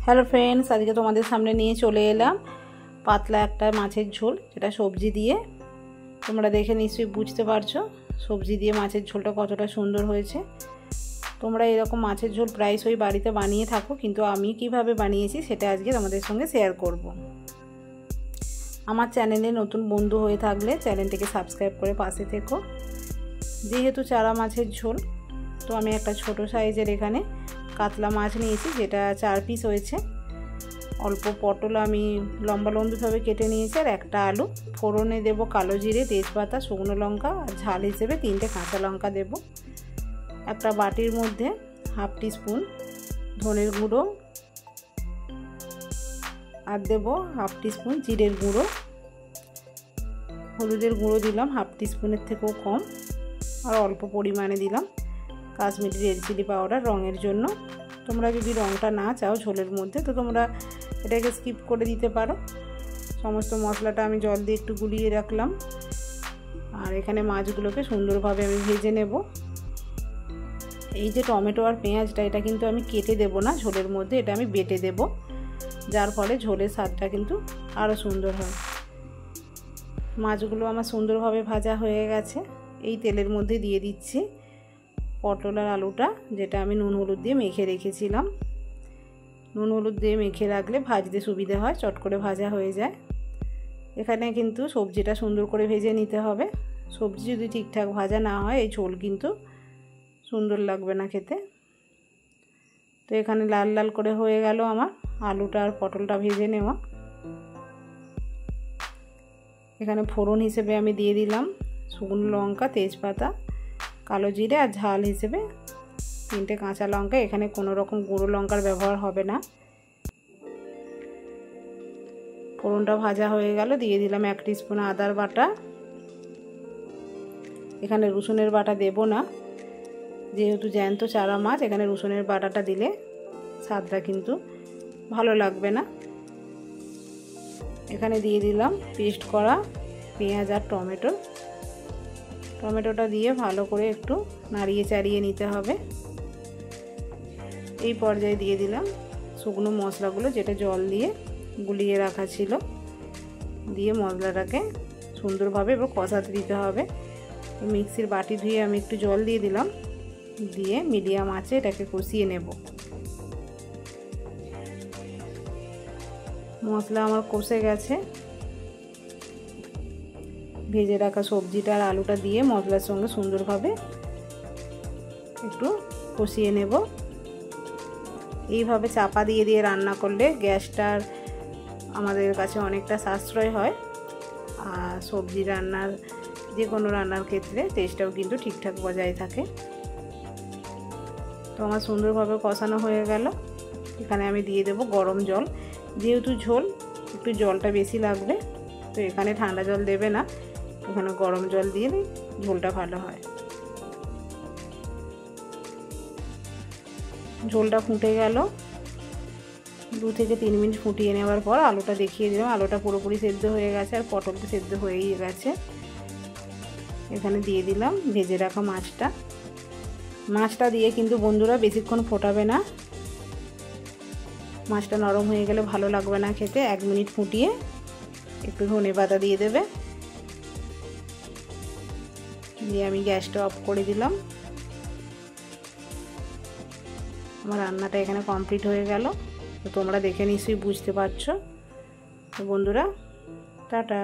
Hello friends, আজকে তোমাদের সামনে নিয়ে চলে এলাম পাতলা একটা মাছের ঝোল, যেটা সবজি দিয়ে। তোমরা দেখে নিশ্চয়ই বুঝতে পারছো সবজি দিয়ে মাছের ঝোলটা কতটা সুন্দর হয়েছে। তোমরা এরকম মাছের ঝোল প্রায়শই বাড়িতে বানিয়ে থাকো, কিন্তু আমি কিভাবে বানিয়েছি সেটা আজকে তোমাদের সঙ্গে শেয়ার করব। আমার চ্যানেলে নতুন বন্ধু হয়ে থাকলে চ্যানেলটিকে সাবস্ক্রাইব করে পাশে থেকো। যেহেতু চারা মাছের ঝোল, তো আমি একটা ছোট সাইজের এখানে কাতলা মাছ নিয়েছি, যেটা 4 পিস হয়েছে। অল্প পটল আমি লম্বা লম্বিভাবে কেটে নিয়েছি, আর একটা আলু। ফোড়নে দেব কালো জিরে, তেজপাতা, শুকনো লঙ্কা, আর ঝাল হিসেবে 3টে কাঁচা লঙ্কা দেব। একটা বাটির মধ্যে 1/2 টিস্পুন ধনের গুঁড়ো, আর দেব 1/2 টিস্পুন জিরের গুঁড়ো। হলুদের গুঁড়ো দিলাম 1/2 টিস্পুনের থেকেও কম, আর অল্প পরিমাণে দিলাম কাশ্মীরি রেড চিলি পাউডার রঙের জন্য। তোমরা যদি রঙটা না চাও ঝোলের মধ্যে, তো তোমরা এটাকে স্কিপ করে দিতে পারো। সমস্ত মশলাটা আমি জল দিয়ে একটু গুলিয়ে রাখলাম, আর এখানে মাছগুলোকে সুন্দরভাবে আমি ভেজে নেব। এই যে টমেটো আর পেঁয়াজটা, এটা কিন্তু আমি কেটে দেব না ঝোলের মধ্যে, এটা আমি বেটে দেব, যার ফলে ঝোলের স্বাদটা কিন্তু আরও সুন্দর হয়। মাছগুলো আমার সুন্দরভাবে ভাজা হয়ে গেছে। এই তেলের মধ্যে দিয়ে দিচ্ছি পটল আর আলুটা, যেটা আমি নুন হলুদ দিয়ে মেখে রেখেছিলাম। নুন হলুদ দিয়ে মেখে রাখলে ভাজতে সুবিধে হয়, চট করে ভাজা হয়ে যায়। এখানে কিন্তু সবজিটা সুন্দর করে ভেজে নিতে হবে। সবজি যদি ঠিকঠাক ভাজা না হয়, এই ঝোল কিন্তু সুন্দর লাগবে না খেতে। তো এখানে লাল লাল করে হয়ে গেল আমার আলুটা আর পটলটা ভেজে নেওয়া। এখানে ফোড়ন হিসেবে আমি দিয়ে দিলাম শুকনো লঙ্কা, তেজপাতা, কালো জিরে, আর ঝাল হিসেবে 3টে কাঁচা লঙ্কা। এখানে কোনো রকম গুঁড়ো লঙ্কার ব্যবহার হবে না। ফোড়নটা ভাজা হয়ে গেল, দিয়ে দিলাম 1 টিস্পুন আদার বাটা। এখানে রসুনের বাটা দেব না, যেহেতু জ্যান্ত চারা মাছ, এখানে রসুনের বাটাটা দিলে স্বাদটা কিন্তু ভালো লাগবে না। এখানে দিয়ে দিলাম পেস্ট করা পেঁয়াজ আর টমেটোটা দিয়ে ভালো করে একটু নাড়িয়ে চাড়িয়ে নিতে হবে। এই পর্যায়ে দিয়ে দিলাম শুকনো মশলাগুলো, যেটা জল দিয়ে গুলিয়ে রাখা ছিল। দিয়ে মশলাটাকে সুন্দরভাবে এবার কষাতে দিতে হবে। মিক্সির বাটি ধুয়ে আমি একটু জল দিয়ে দিলাম, দিয়ে মিডিয়াম আঁচে এটাকে কষিয়ে নেব। মশলা আমার কষে গেছে। ভেজে রাখা সবজিটা আর আলুটা দিয়ে মশলার সঙ্গে সুন্দরভাবে একটু কষিয়ে নেব। এইভাবে চাপা দিয়ে দিয়ে রান্না করলে গ্যাসটার আমাদের কাছে অনেকটা সাশ্রয় হয়, আর সবজি রান্নার যে কোনো রান্নার ক্ষেত্রে টেস্টটাও কিন্তু ঠিকঠাক বজায় থাকে। তো আমার সুন্দরভাবে কষানো হয়ে গেল। এখানে আমি দিয়ে দেব গরম জল। যেহেতু ঝোল, একটু জলটা বেশি লাগবে, তো এখানে ঠান্ডা জল দেবে না, এখানে গরম জল দিয়ে ঝোলটা ভালো হয়। ঝোলটা ফুটে গেল। 2 থেকে 3 মিনিট ফুটিয়ে নেওয়ার পর আলুটা দেখিয়ে দিলাম। আলুটা পুরোপুরি সেদ্ধ হয়ে গেছে, আর পটলটা সেদ্ধ হয়েই গেছে। এখানে দিয়ে দিলাম ভেজে রাখা মাছটা দিয়ে কিন্তু বন্ধুরা বেশিক্ষণ ফোটাবে না, মাছটা নরম হয়ে গেলে ভালো লাগবে না খেতে। 1 মিনিট ফুটিয়ে একটু ধনেপাতা দিয়ে দেবে, দিয়ে আমি গ্যাসটা অফ করে দিলাম। আমার রান্নাটা এখানে কমপ্লিট হয়ে গেল। তো তোমরা দেখে নিশ্চয়ই বুঝতে পারছো। তো বন্ধুরা, টাটা।